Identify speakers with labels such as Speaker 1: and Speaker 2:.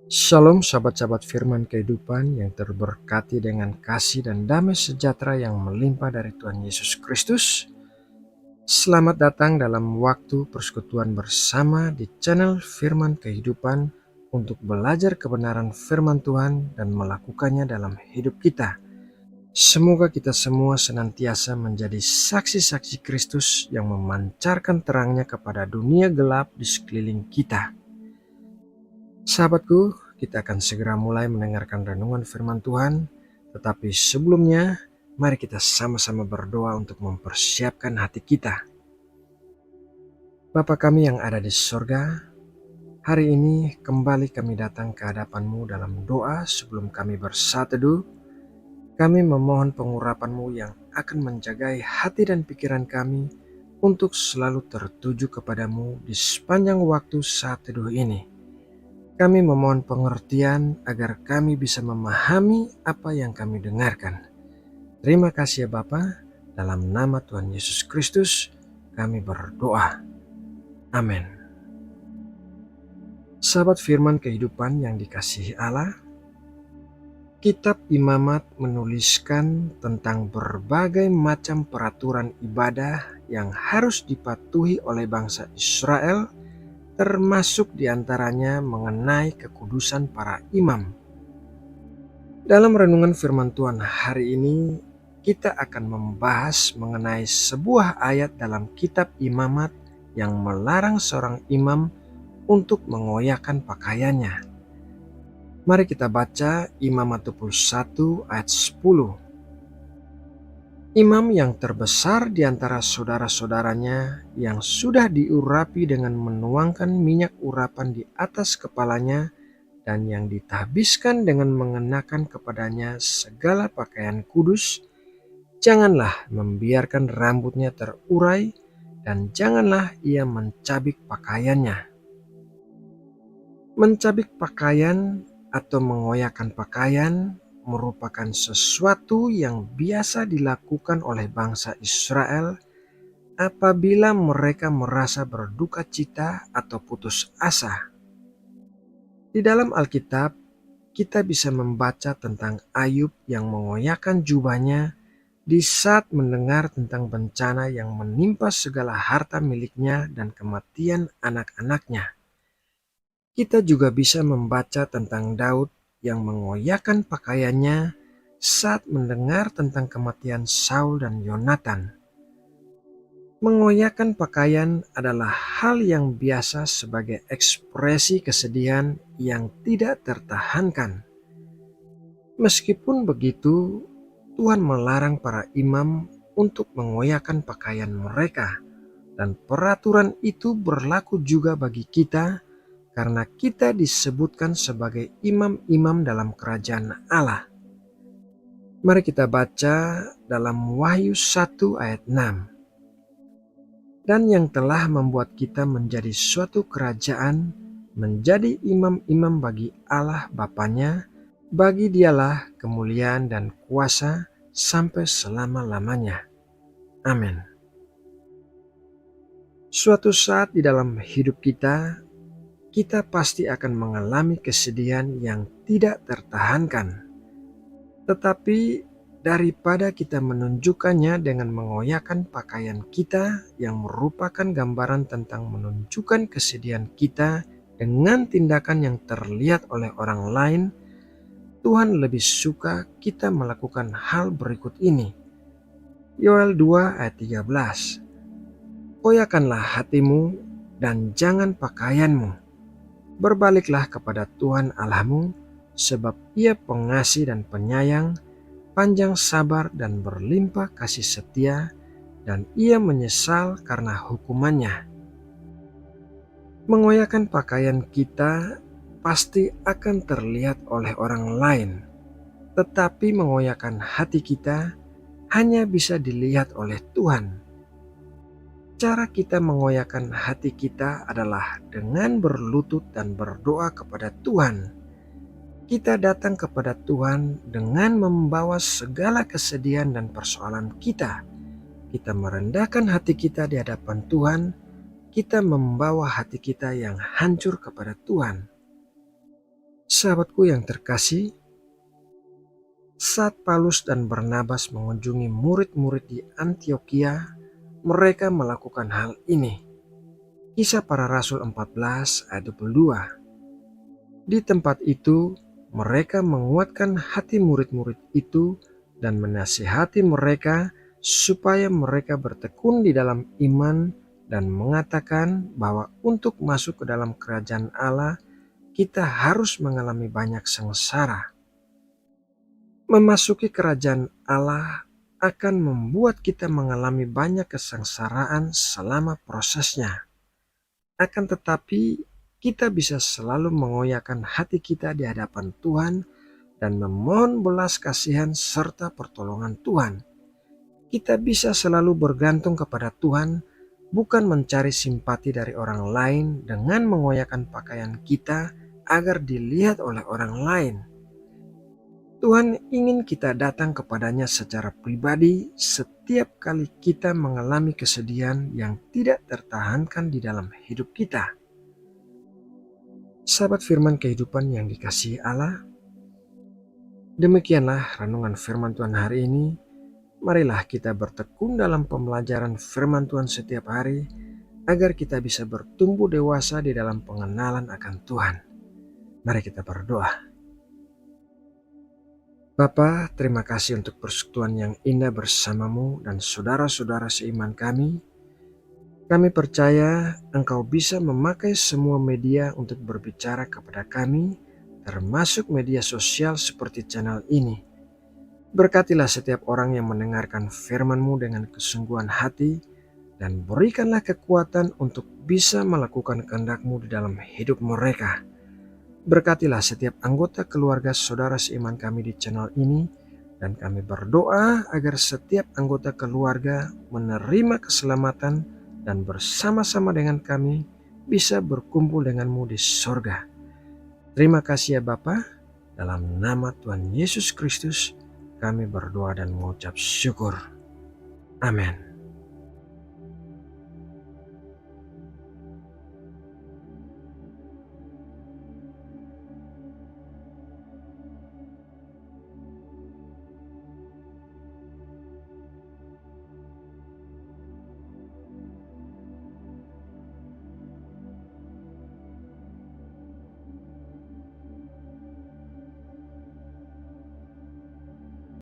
Speaker 1: Shalom sahabat-sahabat firman kehidupan yang terberkati dengan kasih dan damai sejahtera yang melimpah dari Tuhan Yesus Kristus. Selamat datang dalam waktu persekutuan bersama di channel Firman Kehidupan untuk belajar kebenaran firman Tuhan dan melakukannya dalam hidup kita. Semoga kita semua senantiasa menjadi saksi-saksi Kristus yang memancarkan terangnya kepada dunia gelap di sekeliling kita. Sahabatku, kita akan segera mulai mendengarkan renungan firman Tuhan, tetapi sebelumnya, mari kita sama-sama berdoa untuk mempersiapkan hati kita. Bapa kami yang ada di sorga, hari ini kembali kami datang ke hadapan-Mu dalam doa sebelum kami bersateduh. Kami memohon pengurapan-Mu yang akan menjagai hati dan pikiran kami untuk selalu tertuju kepadamu di sepanjang waktu saat teduh ini. Kami memohon pengertian agar kami bisa memahami apa yang kami dengarkan. Terima kasih ya Bapa, dalam nama Tuhan Yesus Kristus kami berdoa. Amin. Sahabat firman kehidupan yang dikasihi Allah, Kitab Imamat menuliskan tentang berbagai macam peraturan ibadah yang harus dipatuhi oleh bangsa Israel, termasuk diantaranya mengenai kekudusan para imam. Dalam renungan firman Tuhan hari ini, kita akan membahas mengenai sebuah ayat dalam kitab Imamat yang melarang seorang imam untuk mengoyakkan pakaiannya. Mari kita baca Imamat 21 ayat 10. Imam yang terbesar di antara saudara-saudaranya yang sudah diurapi dengan menuangkan minyak urapan di atas kepalanya dan yang ditahbiskan dengan mengenakan kepadanya segala pakaian kudus, janganlah membiarkan rambutnya terurai dan janganlah ia mencabik pakaiannya. Mencabik pakaian atau mengoyakkan pakaian merupakan sesuatu yang biasa dilakukan oleh bangsa Israel apabila mereka merasa berduka cita atau putus asa. Di dalam Alkitab, kita bisa membaca tentang Ayub yang mengoyakkan jubahnya di saat mendengar tentang bencana yang menimpa segala harta miliknya dan kematian anak-anaknya. Kita juga bisa membaca tentang Daud yang mengoyakkan pakaiannya saat mendengar tentang kematian Saul dan Yonatan. Mengoyakkan pakaian adalah hal yang biasa sebagai ekspresi kesedihan yang tidak tertahankan. Meskipun begitu, Tuhan melarang para imam untuk mengoyakkan pakaian mereka, dan peraturan itu berlaku juga bagi kita karena kita disebutkan sebagai imam-imam dalam kerajaan Allah. Mari kita baca dalam Wahyu 1 ayat 6. Dan yang telah membuat kita menjadi suatu kerajaan, menjadi imam-imam bagi Allah Bapanya, bagi Dialah kemuliaan dan kuasa sampai selama-lamanya. Amin. Suatu saat di dalam hidup kita pasti akan mengalami kesedihan yang tidak tertahankan. Tetapi daripada kita menunjukkannya dengan mengoyakkan pakaian kita yang merupakan gambaran tentang menunjukkan kesedihan kita dengan tindakan yang terlihat oleh orang lain, Tuhan lebih suka kita melakukan hal berikut ini. Yoel 2 ayat 13. Koyakkanlah hatimu dan jangan pakaianmu. Berbaliklah kepada Tuhan Allahmu, sebab Ia pengasih dan penyayang, panjang sabar dan berlimpah kasih setia, dan Ia menyesal karena hukumannya. Mengoyakkan pakaian kita pasti akan terlihat oleh orang lain, tetapi mengoyakkan hati kita hanya bisa dilihat oleh Tuhan. Cara kita mengoyakkan hati kita adalah dengan berlutut dan berdoa kepada Tuhan. Kita datang kepada Tuhan dengan membawa segala kesedihan dan persoalan kita. Kita merendahkan hati kita di hadapan Tuhan. Kita membawa hati kita yang hancur kepada Tuhan. Sahabatku yang terkasih, saat Paulus dan Barnabas mengunjungi murid-murid di Antiokhia, mereka melakukan hal ini. Kisah Para Rasul 14 ayat 22. Di tempat itu, mereka menguatkan hati murid-murid itu dan menasihati mereka supaya mereka bertekun di dalam iman dan mengatakan bahwa untuk masuk ke dalam kerajaan Allah, kita harus mengalami banyak sengsara. Memasuki kerajaan Allah akan membuat kita mengalami banyak kesengsaraan selama prosesnya. Akan tetapi, kita bisa selalu mengoyakkan hati kita di hadapan Tuhan dan memohon belas kasihan serta pertolongan Tuhan. Kita bisa selalu bergantung kepada Tuhan, bukan mencari simpati dari orang lain dengan mengoyakkan pakaian kita agar dilihat oleh orang lain. Tuhan ingin kita datang kepadanya secara pribadi setiap kali kita mengalami kesedihan yang tidak tertahankan di dalam hidup kita. Sahabat firman kehidupan yang dikasihi Allah, demikianlah renungan firman Tuhan hari ini. Marilah kita bertekun dalam pembelajaran firman Tuhan setiap hari, agar kita bisa bertumbuh dewasa di dalam pengenalan akan Tuhan. Mari kita berdoa. Bapa, terima kasih untuk persekutuan yang indah bersamamu dan saudara-saudara seiman kami. Kami percaya Engkau bisa memakai semua media untuk berbicara kepada kami, termasuk media sosial seperti channel ini. Berkatilah setiap orang yang mendengarkan firman-Mu dengan kesungguhan hati, dan berikanlah kekuatan untuk bisa melakukan kehendak-Mu di dalam hidup mereka. Berkatilah setiap anggota keluarga saudara seiman kami di channel ini, dan kami berdoa agar setiap anggota keluarga menerima keselamatan dan bersama-sama dengan kami bisa berkumpul dengan-Mu di sorga. Terima kasih ya Bapa, dalam nama Tuhan Yesus Kristus kami berdoa dan mengucap syukur. Amin.